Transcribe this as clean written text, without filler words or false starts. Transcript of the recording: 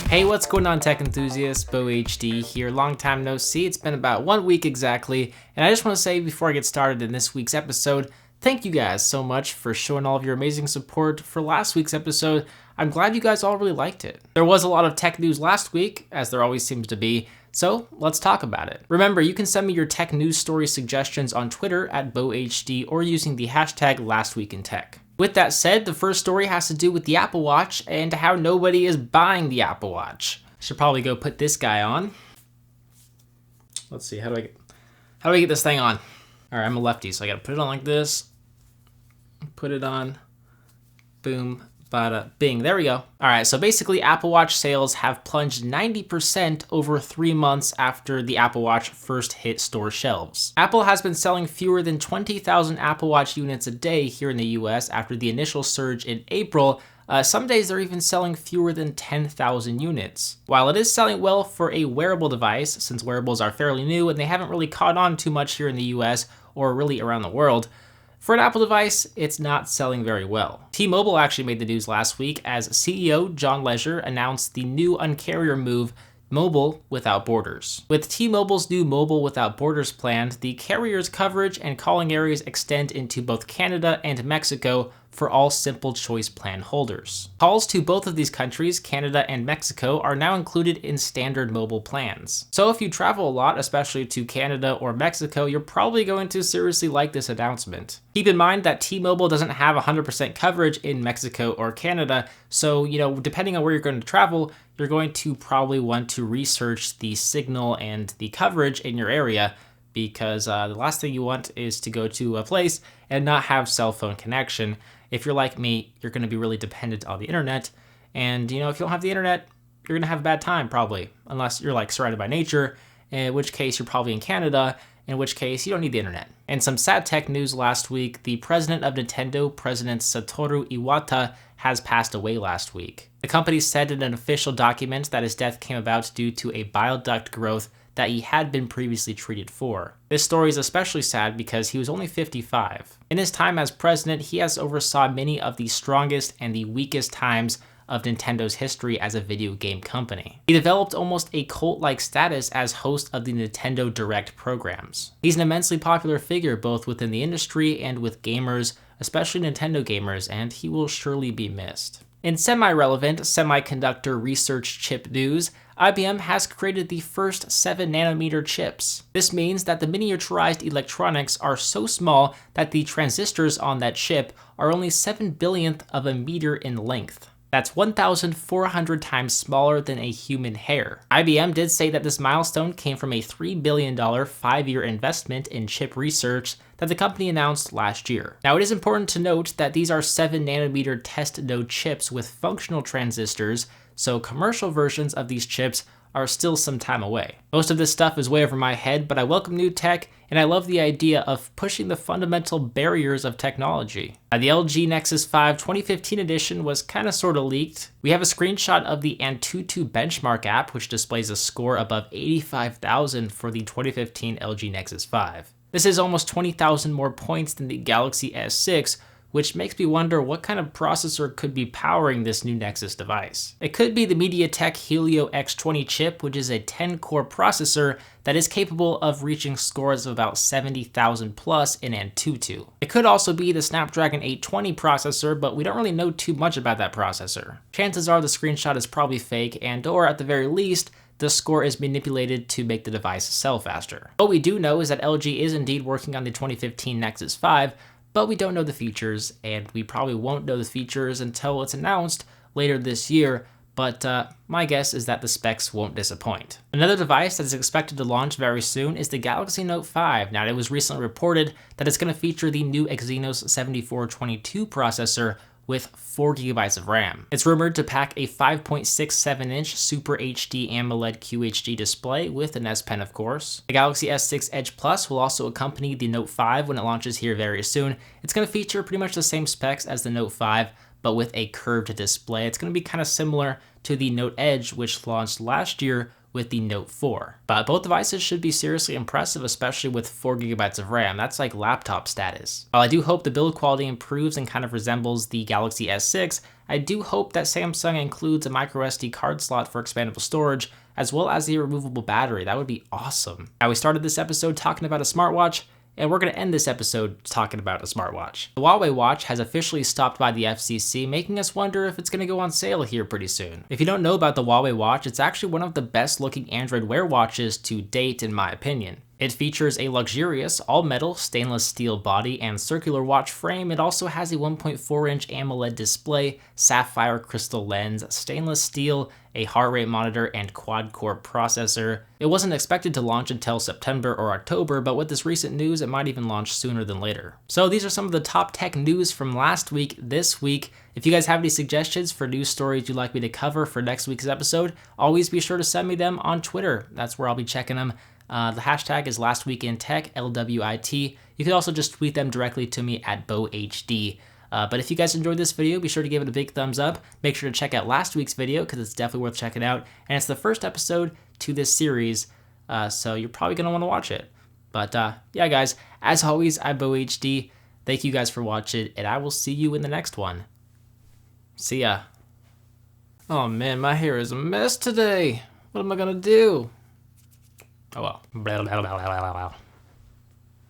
Hey, what's going on, tech enthusiasts? BoHD here. Long time no see. It's been about 1 week exactly, and I just want to say before I get started in this week's episode, thank you guys so much for showing all of your amazing support for last week's episode. I'm glad you guys all really liked it. There was a lot of tech news last week, as there always seems to be, so let's talk about it. Remember, you can send me your tech news story suggestions on Twitter at BoHD or using the hashtag LastWeekInTech. With that said, the first story has to do with the Apple Watch and how nobody is buying the Apple Watch. Should probably go put this guy on. Let's see, how do I get this thing on? All right, I'm a lefty, so I gotta put it on like this. Put it on. Boom. Bada bing. There we go. All right, so basically Apple Watch sales have plunged 90% over 3 months after the Apple Watch first hit store shelves. Apple has been selling fewer than 20,000 Apple Watch units a day here in the US after the initial surge in April. Some days they're even selling fewer than 10,000 units. While it is selling well for a wearable device, since wearables are fairly new and they haven't really caught on too much here in the US or really around the world, for an Apple device, it's not selling very well. T-Mobile actually made the news last week as CEO John Legere announced the new Un-carrier move, Mobile Without Borders. With T-Mobile's new Mobile Without Borders plan, the carrier's coverage and calling areas extend into both Canada and Mexico for all Simple Choice plan holders. Calls to both of these countries, Canada and Mexico, are now included in standard mobile plans. So if you travel a lot, especially to Canada or Mexico, you're probably going to seriously like this announcement. Keep in mind that T-Mobile doesn't have 100% coverage in Mexico or Canada, so depending on where you're going to travel, you're going to probably want to research the signal and the coverage in your area, because the last thing you want is to go to a place and not have cell phone connection. If you're like me, you're going to be really dependent on the internet, and if you don't have the internet, you're going to have a bad time probably, unless you're like surrounded by nature, in which case you're probably in Canada, in which case you don't need the internet. And some sad tech news last week, the president of Nintendo, President Satoru Iwata, has passed away last week. The company said in an official document that his death came about due to a bile duct growth that he had been previously treated for. This story is especially sad because he was only 55. In his time as president, he has oversaw many of the strongest and the weakest times of Nintendo's history as a video game company. He developed almost a cult-like status as host of the Nintendo Direct programs. He's an immensely popular figure both within the industry and with gamers, especially Nintendo gamers, and he will surely be missed. In semi-relevant semiconductor research chip news, IBM has created the first 7nm chips. This means that the miniaturized electronics are so small that the transistors on that chip are only 7/billionth of a meter in length. That's 1,400 times smaller than a human hair. IBM did say that this milestone came from a $3 billion 5-year investment in chip research that the company announced last year. Now, it is important to note that these are 7nm test node chips with functional transistors, so commercial versions of these chips are still some time away. Most of this stuff is way over my head, but I welcome new tech, and I love the idea of pushing the fundamental barriers of technology. The LG Nexus 5 2015 edition was kinda sorta leaked. We have a screenshot of the AnTuTu benchmark app, which displays a score above 85,000 for the 2015 LG Nexus 5. This is almost 20,000 more points than the Galaxy S6, which makes me wonder what kind of processor could be powering this new Nexus device. It could be the MediaTek Helio X20 chip, which is a 10-core processor that is capable of reaching scores of about 70,000 plus in AnTuTu. It could also be the Snapdragon 820 processor, but we don't really know too much about that processor. Chances are the screenshot is probably fake, or at the very least, the score is manipulated to make the device sell faster. What we do know is that LG is indeed working on the 2015 Nexus 5, but we don't know the features, and we probably won't know the features until it's announced later this year, but my guess is that the specs won't disappoint. Another device that is expected to launch very soon is the Galaxy Note 5. Now, it was recently reported that it's going to feature the new Exynos 7422 processor with 4 GB of RAM. It's rumored to pack a 5.67-inch Super HD AMOLED QHD display with an S Pen, of course. The Galaxy S6 Edge Plus will also accompany the Note 5 when it launches here very soon. It's going to feature pretty much the same specs as the Note 5, but with a curved display. It's going to be kind of similar to the Note Edge, which launched last year with the Note 4. But both devices should be seriously impressive, especially with 4GB of RAM. That's like laptop status. While I do hope the build quality improves and kind of resembles the Galaxy S6, I do hope that Samsung includes a microSD card slot for expandable storage, as well as a removable battery. That would be awesome. Now, we started this episode talking about a smartwatch, and we're going to end this episode talking about a smartwatch. The Huawei Watch has officially stopped by the FCC, making us wonder if it's going to go on sale here pretty soon. If you don't know about the Huawei Watch, it's actually one of the best looking Android Wear watches to date, in my opinion. It features a luxurious, all-metal stainless steel body and circular watch frame. It also has a 1.4-inch AMOLED display, sapphire crystal lens, stainless steel, a heart rate monitor, and quad-core processor. It wasn't expected to launch until September or October, but with this recent news, it might even launch sooner than later. So these are some of the top tech news from last week, this week. If you guys have any suggestions for news stories you'd like me to cover for next week's episode, always be sure to send me them on Twitter. That's where I'll be checking them. The hashtag is lastweekintech, LWIT. You could also just tweet them directly to me at BoHD. But if you guys enjoyed this video, be sure to give it a big thumbs up. Make sure to check out last week's video because it's definitely worth checking out. And it's the first episode to this series, so you're probably going to want to watch it. But yeah, guys, as always, I'm BoHD. Thank you guys for watching, and I will see you in the next one. See ya. Oh man, my hair is a mess today. What am I going to do? Oh well. Blah, blah, blah, blah, blah, blah.